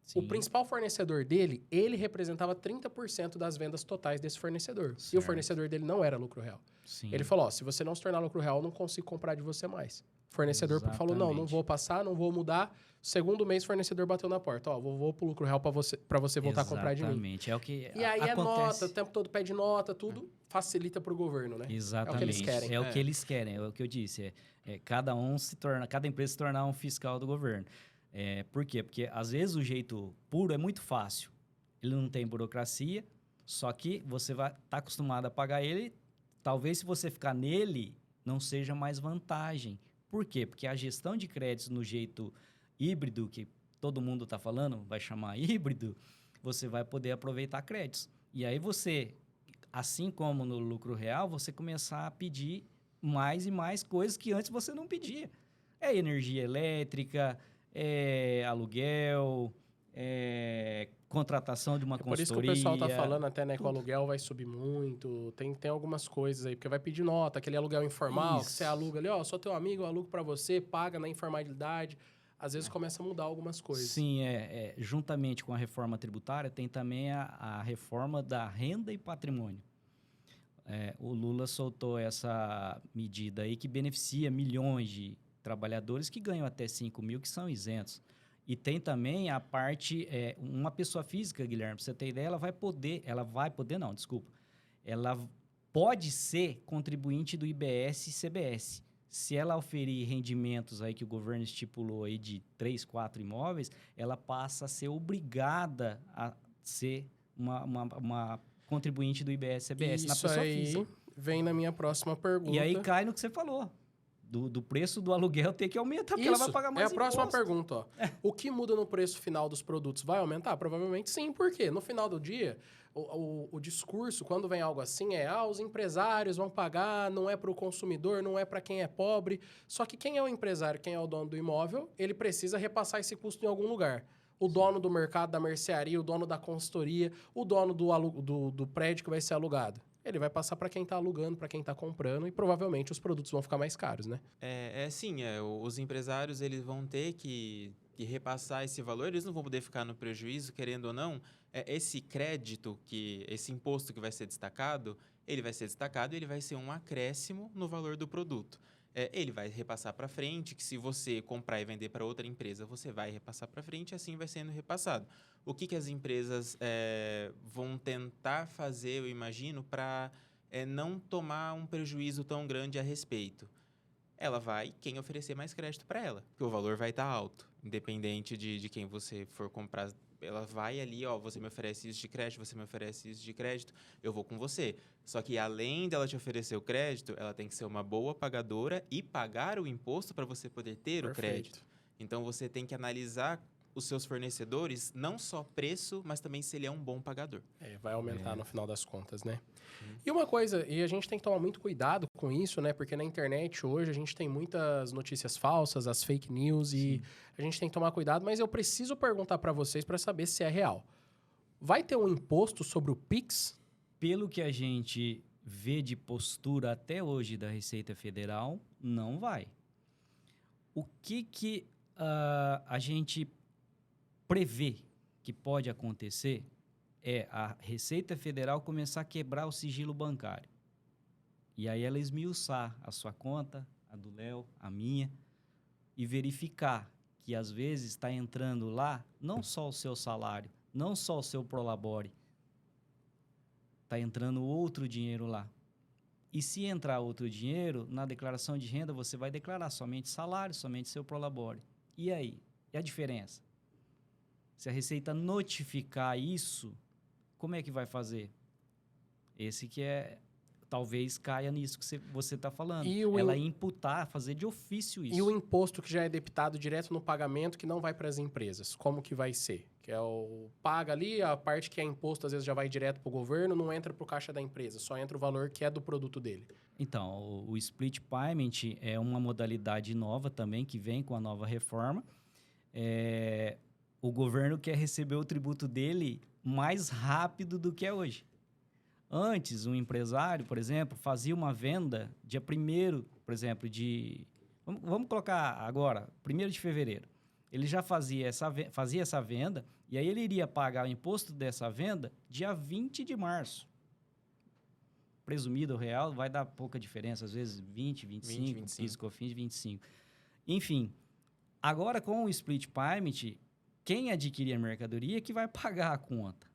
Sim. O principal fornecedor dele, ele representava 30% das vendas totais desse fornecedor. Certo. E o fornecedor dele não era lucro real. Sim. Ele falou, se você não se tornar lucro real, eu não consigo comprar de você mais. O fornecedor falou, não vou passar, não vou mudar. Segundo mês, o fornecedor bateu na porta. Vou pro lucro real para você voltar a comprar de mim. Exatamente. É o que E aí acontece. nota, o tempo todo pede nota, tudo facilita pro governo, né? Exatamente. É o que eles querem. É o que eles querem, é o que eu disse. Cada empresa se tornar um fiscal do governo. Por quê? Porque, às vezes, o jeito puro é muito fácil. Ele não tem burocracia, só que você vai estar acostumado a pagar ele. Talvez, se você ficar nele, não seja mais vantagem. Por quê? Porque a gestão de créditos no jeito híbrido, que todo mundo está falando, vai chamar híbrido, você vai poder aproveitar créditos. E aí você, assim como no lucro real, você começar a pedir mais e mais coisas que antes você não pedia. Energia elétrica, aluguel, contratação de uma Por isso que o consultoria. pessoal tá falando até, né, que o aluguel vai subir muito. Tem algumas coisas aí, porque vai pedir nota, aquele aluguel informal, que você aluga ali, sou teu amigo, eu alugo para você, paga na informalidade. Às vezes começa a mudar algumas coisas. Sim, juntamente com a reforma tributária, tem também a reforma da renda e patrimônio. O Lula soltou essa medida aí que beneficia milhões de trabalhadores que ganham até 5 mil, que são isentos. E tem também a parte, uma pessoa física, Guilherme, pra você ter ideia, ela pode ser contribuinte do IBS e CBS. Se ela oferir rendimentos aí que o governo estipulou aí de 3, 4 imóveis, ela passa a ser obrigada a ser uma contribuinte do IBS e CBS. Isso na pessoa aí física. Vem na minha próxima pergunta. E aí cai no que você falou. Do preço do aluguel ter que aumentar, porque ela vai pagar mais imposto. É a próxima imposto. pergunta, ó. O que muda no preço final dos produtos? Vai aumentar? Provavelmente sim, porque no final do dia, o discurso, quando vem algo assim, os empresários vão pagar, não é para o consumidor, não é para quem é pobre. Só que quem é o empresário, quem é o dono do imóvel, ele precisa repassar esse custo em algum lugar. O dono do mercado, da mercearia, o dono da consultoria, o dono do prédio que vai ser alugado. Ele vai passar para quem está alugando, para quem está comprando, e provavelmente os produtos vão ficar mais caros, né? Sim, os empresários eles vão ter que repassar esse valor, eles não vão poder ficar no prejuízo, querendo ou não. Esse crédito, esse imposto que vai ser destacado, ele vai ser destacado e ele vai ser um acréscimo no valor do produto. Ele vai repassar para frente, que se você comprar e vender para outra empresa, você vai repassar para frente e assim vai sendo repassado. O que as empresas vão tentar fazer, eu imagino, para não tomar um prejuízo tão grande a respeito? Ela vai, quem oferecer mais crédito para ela, porque o valor vai estar alto, independente de quem você for comprar. Ela vai ali, você me oferece isso de crédito, você me oferece isso de crédito, eu vou com você. Só que além dela te oferecer o crédito, ela tem que ser uma boa pagadora e pagar o imposto para você poder ter o crédito. Então, você tem que analisar os seus fornecedores, não só preço, mas também se ele é um bom pagador. Vai aumentar no final das contas, né? E uma coisa, e a gente tem que tomar muito cuidado com isso, né? Porque na internet hoje a gente tem muitas notícias falsas, as fake news, e a gente tem que tomar cuidado, mas eu preciso perguntar para vocês para saber se é real. Vai ter um imposto sobre o Pix? Pelo que a gente vê de postura até hoje da Receita Federal, não vai. O que a gente prevê que pode acontecer é a Receita Federal começar a quebrar o sigilo bancário. E aí ela esmiuçar a sua conta, a do Léo, a minha, e verificar que às vezes está entrando lá não só o seu salário, não só o seu prolabore, está entrando outro dinheiro lá. E se entrar outro dinheiro, na declaração de renda você vai declarar somente salário, somente seu prolabore. E aí? E a diferença? Se a Receita notificar isso, como é que vai fazer? Esse que talvez caia nisso que você está falando. Ela imputar, fazer de ofício isso. E o imposto que já é debitado direto no pagamento que não vai para as empresas, como que vai ser? Que é o paga ali, a parte que é imposto às vezes já vai direto para o governo, não entra para o caixa da empresa, só entra o valor que é do produto dele. Então, o split payment é uma modalidade nova também que vem com a nova reforma. O governo quer receber o tributo dele mais rápido do que é hoje. Antes, um empresário, por exemplo, fazia uma venda dia 1º, por exemplo, Vamos colocar agora, 1º de fevereiro. Ele já fazia essa venda e aí ele iria pagar o imposto dessa venda dia 20 de março. Presumido ou real, vai dar pouca diferença, às vezes 20, 25, PIS/COFINS 25. Enfim, agora com o split payment, quem adquirir a mercadoria é que vai pagar a conta.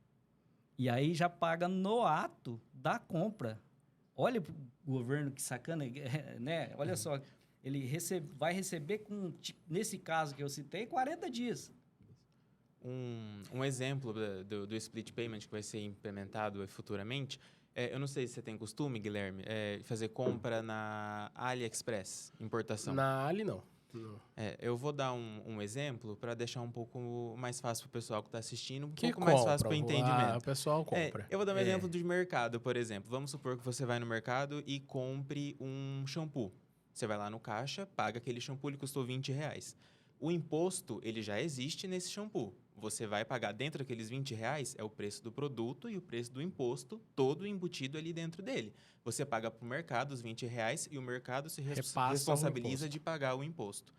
E aí já paga no ato da compra. Olha o governo que sacana, né? Olha só, ele vai receber, nesse caso que eu citei, 40 dias. Um exemplo do split payment que vai ser implementado futuramente, eu não sei se você tem costume, Guilherme, fazer compra na AliExpress, importação. Na Ali, não. Eu vou dar um exemplo para deixar um pouco mais fácil para o pessoal que está assistindo, pouco mais fácil para o entendimento. O pessoal compra. Eu vou dar um exemplo de mercado, por exemplo. Vamos supor que você vai no mercado e compre um shampoo. Você vai lá no caixa, paga aquele shampoo, ele custou R$20. O imposto, ele já existe nesse shampoo. Você vai pagar dentro daqueles R$20, é o preço do produto e o preço do imposto, todo embutido ali dentro dele. Você paga para o mercado os R$20 e o mercado se responsabiliza de pagar o imposto.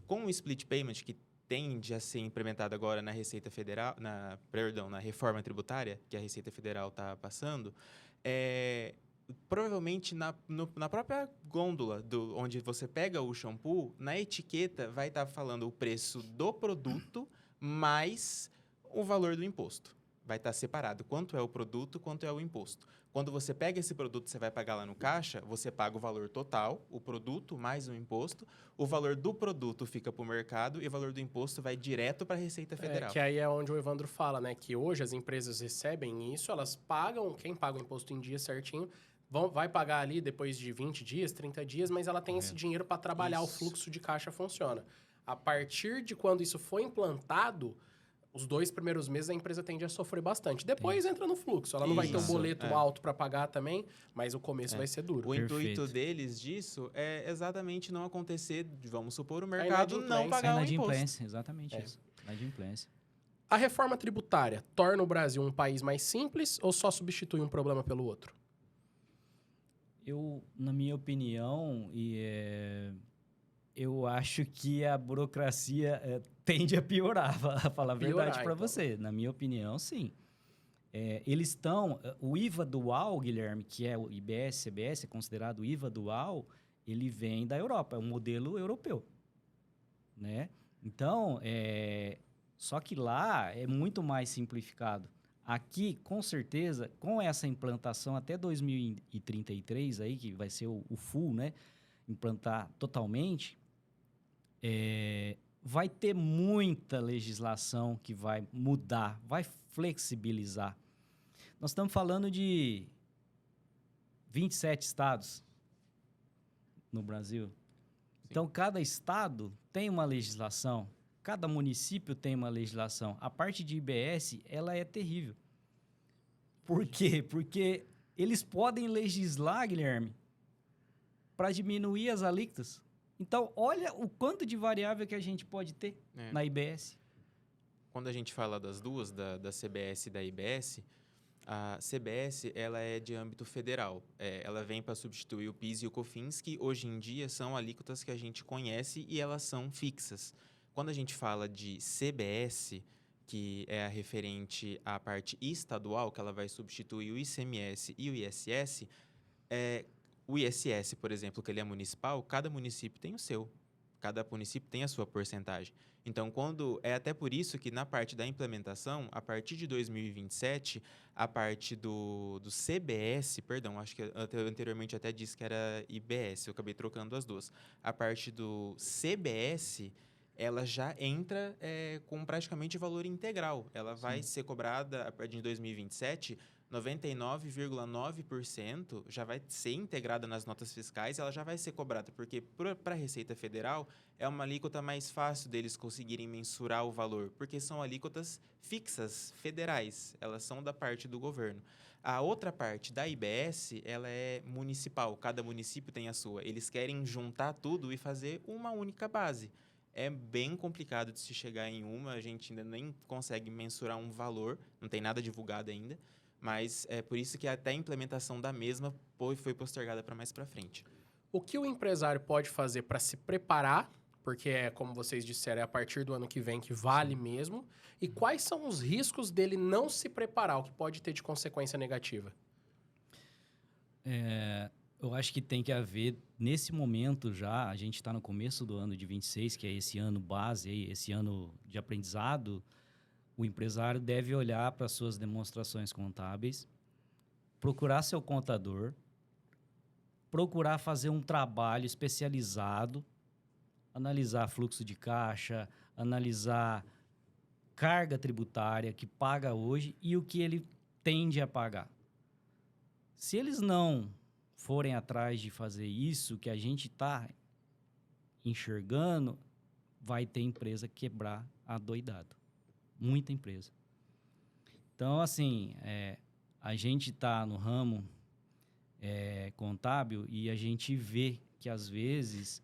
Com o split payment, que tende a ser implementado agora na Receita Federal, na reforma tributária que a Receita Federal está passando, provavelmente na própria gôndola onde você pega o shampoo, na etiqueta vai estar falando o preço do produto mais o valor do imposto. Vai estar separado quanto é o produto, quanto é o imposto. Quando você pega esse produto, você vai pagar lá no caixa, você paga o valor total, o produto mais o imposto, o valor do produto fica para o mercado e o valor do imposto vai direto para a Receita Federal. Que aí é onde o Evandro fala, né? Que hoje as empresas recebem isso, elas pagam, quem paga o imposto em dia certinho, vai pagar ali depois de 20 dias, 30 dias, mas ela tem esse dinheiro para trabalhar, o fluxo de caixa funciona. A partir de quando isso foi implantado, os 2 primeiros meses a empresa tende a sofrer bastante. Depois entra no fluxo. Ela não vai ter um boleto alto para pagar também, mas o começo vai ser duro. O intuito deles disso é exatamente não acontecer, vamos supor, o mercado não pagar o imposto. Exatamente isso. Inadimplência. A reforma tributária torna o Brasil um país mais simples ou só substitui um problema pelo outro? Na minha opinião, eu acho que a burocracia tende a piorar, para falar a verdade para você. Na minha opinião, sim. Eles estão... O IVA dual, Guilherme, que é o IBS, CBS, é considerado o IVA dual, ele vem da Europa, é um modelo europeu. Né? Então, só que lá é muito mais simplificado. Aqui, com certeza, com essa implantação até 2033, aí, que vai ser o full, né? Implantar totalmente, vai ter muita legislação que vai mudar, vai flexibilizar. Nós estamos falando de 27 estados no Brasil. Sim. Então, cada estado tem uma legislação. cada município tem uma legislação. A parte de IBS, ela é terrível. Por quê? Porque eles podem legislar, Guilherme, para diminuir as alíquotas. Então, olha o quanto de variável que a gente pode ter na IBS. Quando a gente fala das duas, da CBS e da IBS, a CBS ela é de âmbito federal. Ela vem para substituir o PIS e o COFINS, que hoje em dia são alíquotas que a gente conhece e elas são fixas. Quando a gente fala de CBS, que é a referente à parte estadual, que ela vai substituir o ICMS e o ISS, o ISS, por exemplo, que ele é municipal, cada município tem o seu. Cada município tem a sua porcentagem. Então, é até por isso que na parte da implementação, a partir de 2027, a parte do CBS, perdão, acho que anteriormente até disse que era IBS, eu acabei trocando as duas. A parte do CBS, ela já entra com praticamente valor integral. Ela vai ser cobrada, a partir de 2027, 99,9% já vai ser integrada nas notas fiscais, ela já vai ser cobrada, porque para a Receita Federal é uma alíquota mais fácil deles conseguirem mensurar o valor, porque são alíquotas fixas, federais, elas são da parte do governo. A outra parte da IBS, ela é municipal, cada município tem a sua. Eles querem juntar tudo e fazer uma única base. É bem complicado de se chegar em uma, a gente ainda nem consegue mensurar um valor, não tem nada divulgado ainda, mas é por isso que até a implementação da mesma foi postergada para mais para frente. O que o empresário pode fazer para se preparar, porque como vocês disseram, é a partir do ano que vem que vale mesmo, e quais são os riscos dele não se preparar, o que pode ter de consequência negativa? Eu acho que tem que haver, nesse momento já, a gente está no começo do ano de 26, que é esse ano base, esse ano de aprendizado, o empresário deve olhar para as suas demonstrações contábeis, procurar seu contador, procurar fazer um trabalho especializado, analisar fluxo de caixa, analisar carga tributária que paga hoje e o que ele tende a pagar. Se eles não forem atrás de fazer isso que a gente está enxergando, vai ter empresa quebrar adoidado. Muita empresa. Então, assim, a gente está no ramo contábil e a gente vê que, às vezes,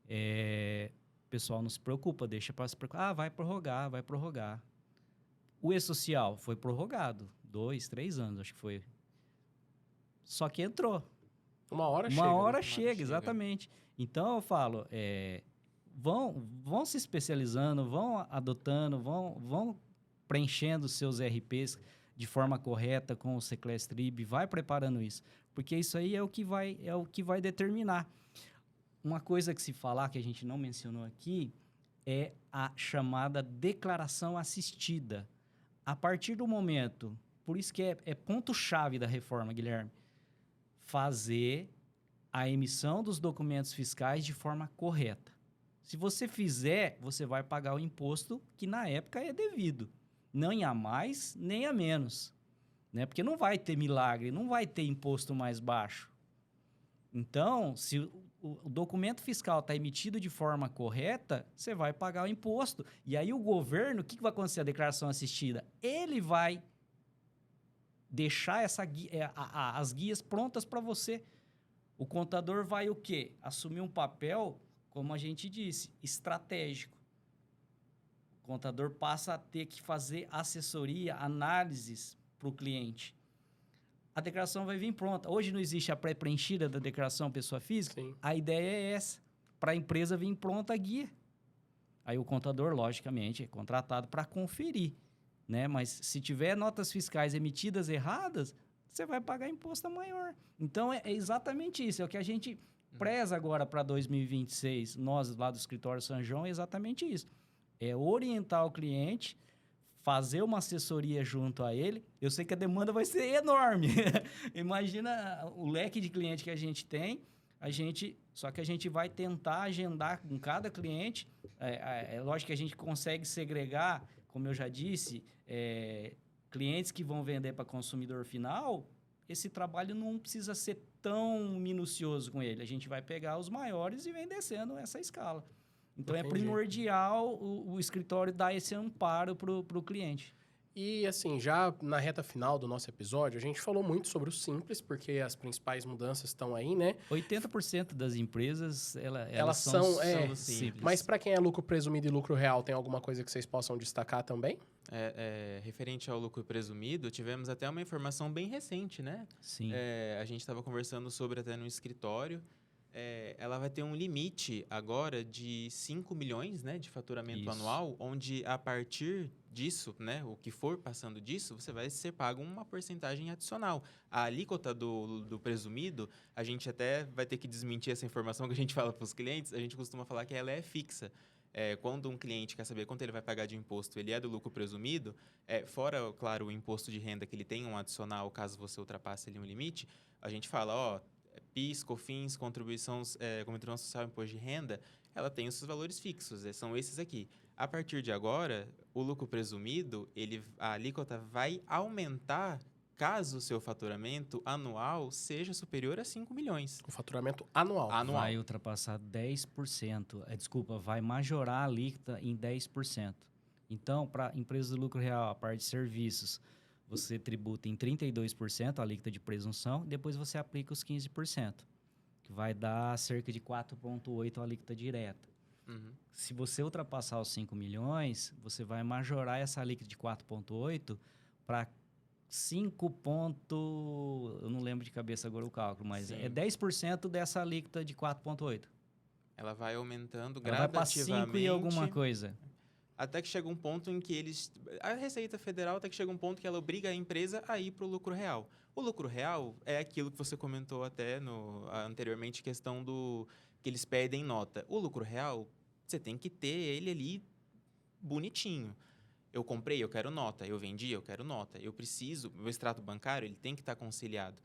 o pessoal não se preocupa, deixa para se preocupar. Vai prorrogar. O E-Social foi prorrogado, 2, 3 anos, acho que foi. Só que entrou. Uma hora chega. Uma hora chega, exatamente. Então, eu falo, vão se especializando, vão adotando, vão preenchendo seus RPs de forma correta com o Seclestrib, vai preparando isso. Porque isso aí é o que vai determinar. Uma coisa que se falar, que a gente não mencionou aqui, é a chamada declaração assistida. A partir do momento, por isso que é ponto-chave da reforma, Guilherme, fazer a emissão dos documentos fiscais de forma correta. Se você fizer, você vai pagar o imposto que na época é devido. Nem a mais, nem a menos. Né? Porque não vai ter milagre, não vai ter imposto mais baixo. Então, se o documento fiscal está emitido de forma correta, você vai pagar o imposto. E aí o governo, o que vai acontecer? A declaração assistida, ele vai deixar as guias prontas para você. O contador vai o quê? Assumir um papel, como a gente disse, estratégico. O contador passa a ter que fazer assessoria, análises para o cliente. A declaração vai vir pronta. Hoje não existe a pré-preenchida da declaração pessoa física? Sim. A ideia é essa, para a empresa vir pronta a guia. Aí o contador, logicamente, é contratado para conferir. Né? Mas se tiver notas fiscais emitidas erradas, você vai pagar imposto maior. Então, é exatamente isso. É o que a gente preza agora para 2026. Nós, lá do Escritório São João, é exatamente isso. É orientar o cliente, fazer uma assessoria junto a ele. Eu sei que a demanda vai ser enorme. Imagina o leque de cliente que a gente tem. Só que a gente vai tentar agendar com cada cliente. É lógico que a gente consegue segregar, como eu já disse, clientes que vão vender para consumidor final. Esse trabalho não precisa ser tão minucioso com ele. A gente vai pegar os maiores e vem descendo essa escala. Então, Entendi. é primordial o escritório dar esse amparo para o cliente. E assim, já na reta final do nosso episódio, a gente falou muito sobre o simples, porque as principais mudanças estão aí, né? 80% das empresas, elas Elas são são simples. Mas para quem é lucro presumido e lucro real, tem alguma coisa que vocês possam destacar também? Referente ao lucro presumido, tivemos até uma informação bem recente, né? Sim. A gente estava conversando sobre até no escritório. Ela vai ter um limite agora de 5 milhões, né, de faturamento Isso. anual, onde a partir disso, né, o que for passando disso, você vai ser pago uma porcentagem adicional. A alíquota do presumido, a gente até vai ter que desmentir essa informação que a gente fala para os clientes, a gente costuma falar que ela é fixa. Quando um cliente quer saber quanto ele vai pagar de imposto, ele é do lucro presumido, fora, claro, o imposto de renda que ele tem um adicional caso você ultrapasse ali um limite, a gente fala, ó, PIS, COFINS, contribuição social e imposto de renda, ela tem os seus valores fixos, são esses aqui. A partir de agora, o lucro presumido, a alíquota vai aumentar caso o seu faturamento anual seja superior a 5 milhões. O faturamento anual. Vai ultrapassar 10%. Vai majorar a alíquota em 10%. Então, para empresas de lucro real, a parte de serviços, você tributa em 32% a alíquota de presunção, depois você aplica os 15%, que vai dar cerca de 4,8% a alíquota direta. Uhum. Se você ultrapassar os 5 milhões, você vai majorar essa alíquota de 4,8% para 5 eu não lembro de cabeça agora o cálculo, mas é 10% dessa alíquota de 4,8%. Ela vai aumentando Ela vai para gradativamente. 5 e alguma coisa. Até que chega um ponto em que a Receita Federal até que chega um ponto que ela obriga a empresa a ir para o lucro real. O lucro real é aquilo que você comentou até anteriormente, questão do que eles pedem nota. O lucro real, você tem que ter ele ali bonitinho. Eu comprei, eu quero nota. Eu vendi, eu quero nota. Eu preciso, meu extrato bancário, ele tem que estar conciliado.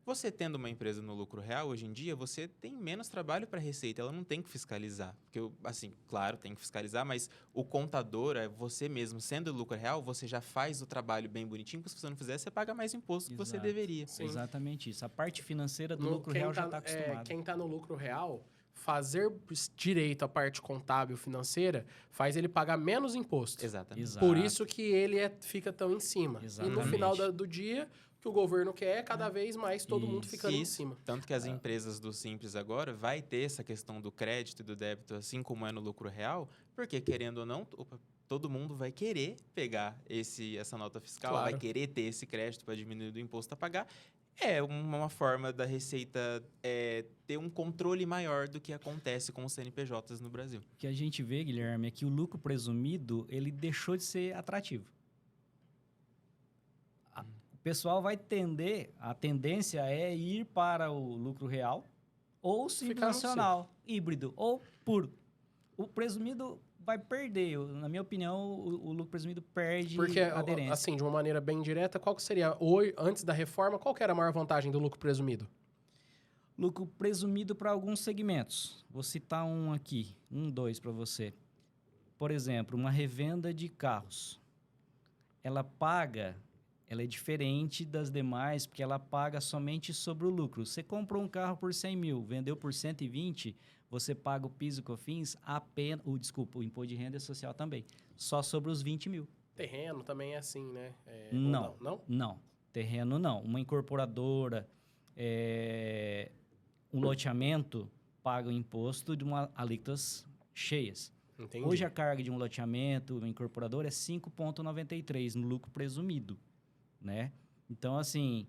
Você tendo uma empresa no lucro real, hoje em dia, você tem menos trabalho para a Receita, ela não tem que fiscalizar. Porque, assim, claro, tem que fiscalizar, mas o contador, você mesmo, sendo lucro real, você já faz o trabalho bem bonitinho, porque se você não fizer, você paga mais imposto que você deveria. Sim. Exatamente isso. A parte financeira do lucro real já está acostumada. Quem está no lucro real, fazer direito à parte contábil financeira faz ele pagar menos imposto. Exatamente. Exato. Por isso que ele fica tão em cima. Exatamente. E no final do dia, o que o governo quer é cada vez mais todo mundo ficando em cima. Tanto que as empresas do Simples agora vai ter essa questão do crédito e do débito, assim como é no lucro real, porque, querendo ou não, todo mundo vai querer pegar essa nota fiscal, Claro. vai querer ter esse crédito para diminuir o imposto a pagar. É uma forma da Receita ter um controle maior do que acontece com os CNPJs no Brasil. O que a gente vê, Guilherme, é que o lucro presumido, ele deixou de ser atrativo. O pessoal vai a tendência é ir para o lucro real ou simples nacional, híbrido ou puro. O presumido vai perder. Na minha opinião, o lucro presumido perde aderência. Assim, de uma maneira bem direta, qual que seria, hoje, antes da reforma, qual que era a maior vantagem do lucro presumido? Lucro presumido para alguns segmentos. Vou citar um aqui, dois para você. Por exemplo, uma revenda de carros. Ela é diferente das demais, porque ela paga somente sobre o lucro. Você comprou um carro por 100 mil, vendeu por 120, você paga o PIS e COFINS o imposto de renda social também, só sobre os 20 mil. Terreno também é assim, né? Não. Não? Não, terreno não. Uma incorporadora, um loteamento, paga o imposto de alíquotas cheias. Entendi. Hoje a carga de um loteamento, uma incorporadora, é 5,93 no lucro presumido, né? Então, assim,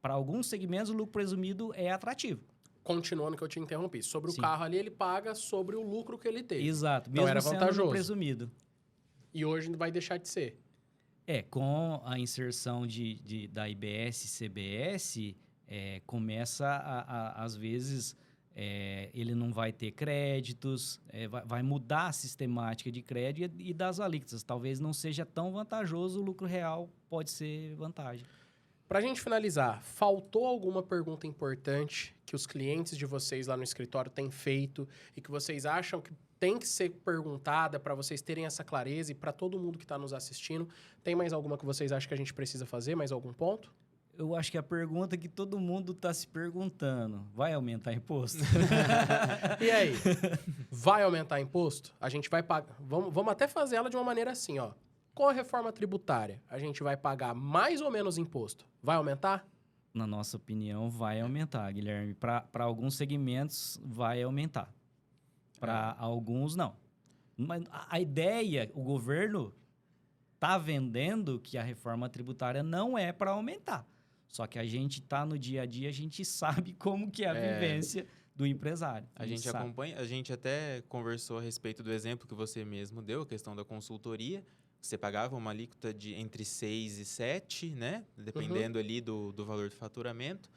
para alguns segmentos, o lucro presumido é atrativo. Continuando que eu te interrompi. Sobre Sim. o carro ali, ele paga sobre o lucro que ele teve. Exato, Então mesmo era sendo vantajoso. no presumido. E hoje vai deixar de ser. Com a inserção da IBS e CBS, começa às vezes, ele não vai ter créditos, vai mudar a sistemática de crédito e das alíquotas. Talvez não seja tão vantajoso, o lucro real pode ser vantagem. Para a gente finalizar, faltou alguma pergunta importante que os clientes de vocês lá no escritório têm feito e que vocês acham que tem que ser perguntada para vocês terem essa clareza e para todo mundo que está nos assistindo? Tem mais alguma que vocês acham que a gente precisa fazer? Mais algum ponto? Eu acho que a pergunta que todo mundo está se perguntando, vai aumentar imposto? E aí, vai aumentar imposto? A gente vai pagar... Vamos até fazer ela de uma maneira assim, ó. Com a reforma tributária, a gente vai pagar mais ou menos imposto? Vai aumentar? Na nossa opinião, vai aumentar, Guilherme. Para alguns segmentos, vai aumentar. Para alguns, não. Mas a ideia, o governo está vendendo que a reforma tributária não é para aumentar. Só que a gente está no dia a dia, a gente sabe como que é a vivência do empresário. A gente acompanha, a gente até conversou a respeito do exemplo que você mesmo deu, a questão da consultoria. Você pagava uma alíquota de entre 6 e 7, né? Dependendo ali do valor do faturamento.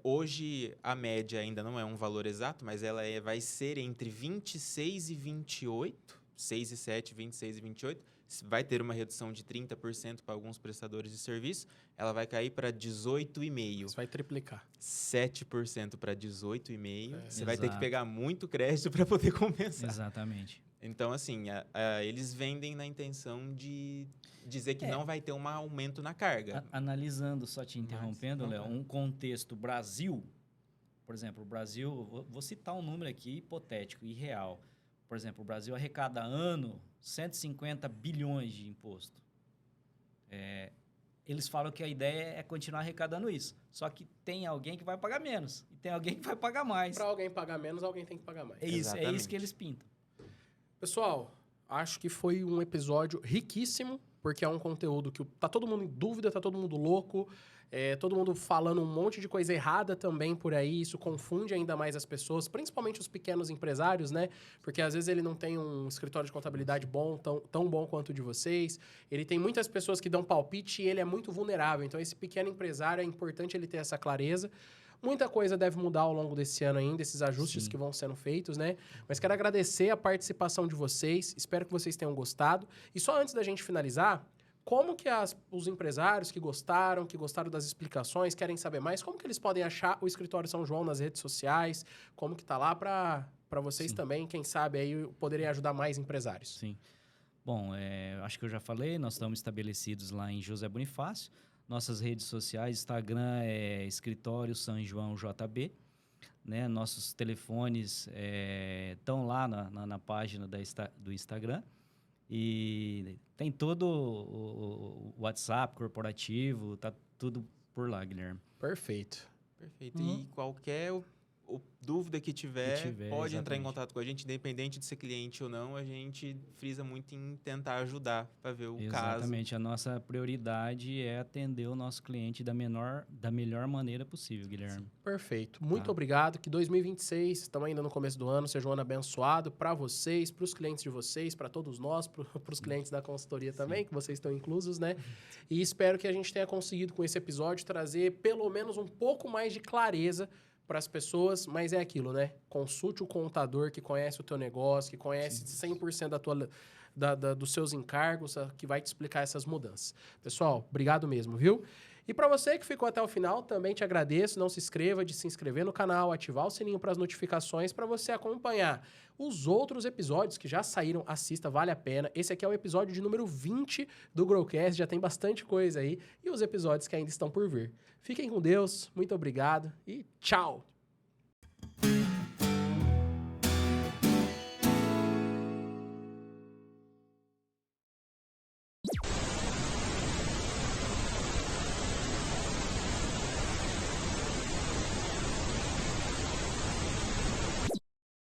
Hoje, a média ainda não é um valor exato, mas ela vai ser entre 26 e 28. 6 e 7, 26 e 28. Vai ter uma redução de 30% para alguns prestadores de serviço. Ela vai cair para 18,5%. Isso vai triplicar. 7% para 18,5%. Você vai ter Exato. que pegar muito crédito para poder compensar. Exatamente. Então, assim, eles vendem na intenção de dizer que não vai ter um aumento na carga. Analisando, só te interrompendo, Léo, um contexto Brasil, por exemplo, o Brasil, vou citar um número aqui hipotético e real. Por exemplo, o Brasil arrecada ano 150 bilhões de imposto. Eles falam que a ideia é continuar arrecadando isso. Só que tem alguém que vai pagar menos e tem alguém que vai pagar mais. Para alguém pagar menos, alguém tem que pagar mais. É isso que eles pintam. Pessoal, acho que foi um episódio riquíssimo, porque é um conteúdo que tá todo mundo em dúvida, tá todo mundo louco, todo mundo falando um monte de coisa errada também por aí, isso confunde ainda mais as pessoas, principalmente os pequenos empresários, né? Porque às vezes ele não tem um escritório de contabilidade bom, tão bom quanto o de vocês, ele tem muitas pessoas que dão palpite e ele é muito vulnerável, então esse pequeno empresário é importante ele ter essa clareza. Muita coisa deve mudar ao longo desse ano ainda, esses ajustes que vão sendo feitos, né? Mas quero agradecer a participação de vocês, espero que vocês tenham gostado. E só antes da gente finalizar, como que os empresários que gostaram das explicações, querem saber mais, como que eles podem achar o Escritório São João nas redes sociais? Como que tá lá para vocês também, quem sabe, aí poderem ajudar mais empresários? Sim. Bom, acho que eu já falei, nós estamos estabelecidos lá em José Bonifácio. Nossas redes sociais, Instagram é Escritório São João JB. Né? Nossos telefones estão lá na página do Instagram. E tem todo o WhatsApp corporativo, tá tudo por lá, Guilherme. Perfeito. Perfeito. E qualquer dúvida que tiver, pode entrar em contato com a gente, independente de ser cliente ou não, a gente frisa muito em tentar ajudar para ver o caso. Exatamente. A nossa prioridade é atender o nosso cliente da melhor maneira possível, Guilherme. Sim. Perfeito. Muito obrigado. Que 2026, estamos ainda no começo do ano, seja um ano abençoado para vocês, para os clientes de vocês, para todos nós, para os clientes da consultoria também, que vocês estão inclusos, né? E espero que a gente tenha conseguido, com esse episódio, trazer pelo menos um pouco mais de clareza para as pessoas, mas é aquilo, né? Consulte o contador que conhece o teu negócio, que conhece 100% dos seus encargos, que vai te explicar essas mudanças. Pessoal, obrigado mesmo, viu? E para você que ficou até o final, também te agradeço. Não se esqueça de se inscrever no canal, ativar o sininho para as notificações para você acompanhar os outros episódios que já saíram. Assista, vale a pena. Esse aqui é o episódio de número 20 do Growcast, já tem bastante coisa aí. E os episódios que ainda estão por vir. Fiquem com Deus, muito obrigado e tchau!